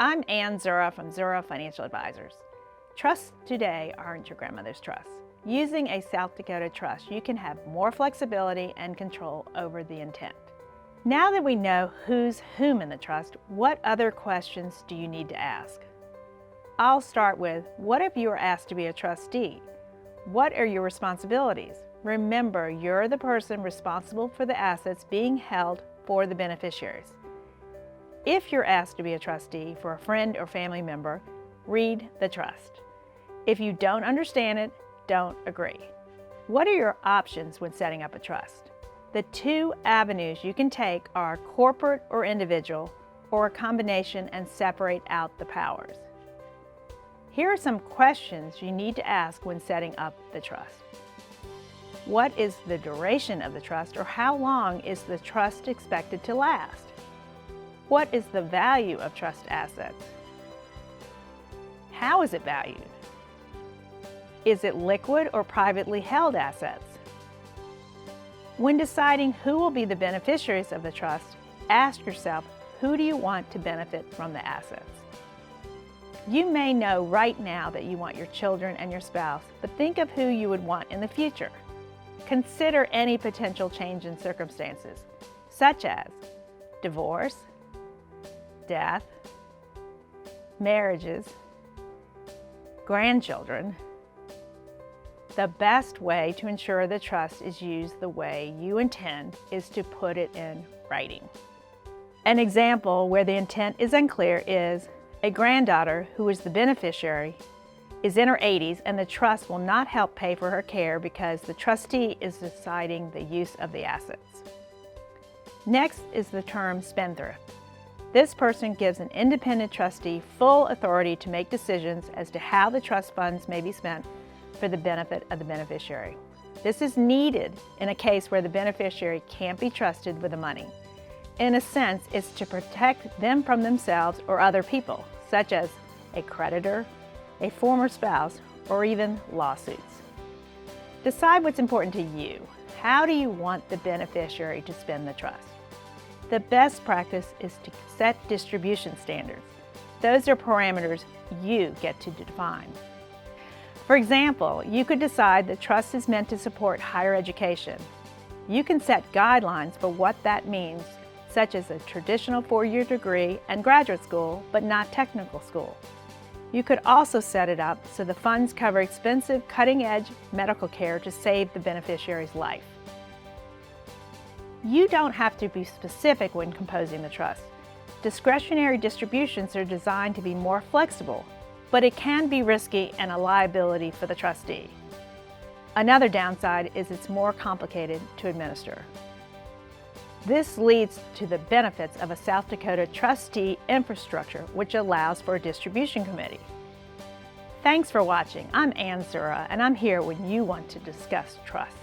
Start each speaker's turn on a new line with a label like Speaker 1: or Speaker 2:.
Speaker 1: I'm Ann Zura from Zura Financial Advisors. Trusts today aren't your grandmother's trusts. Using a South Dakota trust, you can have more flexibility and control over the intent. Now that we know who's whom in the trust, what other questions do you need to ask? I'll start with, what if you are asked to be a trustee? What are your responsibilities? Remember, you're the person responsible for the assets being held for the beneficiaries. If you're asked to be a trustee for a friend or family member, read the trust. If you don't understand it, don't agree. What are your options when setting up a trust? The two avenues you can take are corporate or individual, or a combination and separate out the powers. Here are some questions you need to ask when setting up the trust. What is the duration of the trust, or how long is the trust expected to last? What is the value of trust assets? How is it valued? Is it liquid or privately held assets? When deciding who will be the beneficiaries of the trust, ask yourself, who do you want to benefit from the assets? You may know right now that you want your children and your spouse, but think of who you would want in the future. Consider any potential change in circumstances, such as divorce, death, marriages, grandchildren. The best way to ensure the trust is used the way you intend is to put it in writing. An example where the intent is unclear is a granddaughter who is the beneficiary is in her 80s and the trust will not help pay for her care because the trustee is deciding the use of the assets. Next is the term spendthrift. This person gives an independent trustee full authority to make decisions as to how the trust funds may be spent for the benefit of the beneficiary. This is needed in a case where the beneficiary can't be trusted with the money. In a sense, it's to protect them from themselves or other people, such as a creditor, a former spouse, or even lawsuits. Decide what's important to you. How do you want the beneficiary to spend the trust? The best practice is to set distribution standards. Those are parameters you get to define. For example, you could decide the trust is meant to support higher education. You can set guidelines for what that means, such as a traditional 4-year degree and graduate school, but not technical school. You could also set it up so the funds cover expensive, cutting-edge medical care to save the beneficiary's life. You don't have to be specific when composing the trust. Discretionary distributions are designed to be more flexible, but it can be risky and a liability for the trustee. Another downside is it's more complicated to administer. This leads to the benefits of a South Dakota trustee infrastructure, which allows for a distribution committee. Thanks for watching. I'm Ann Zura, and I'm here when you want to discuss trust.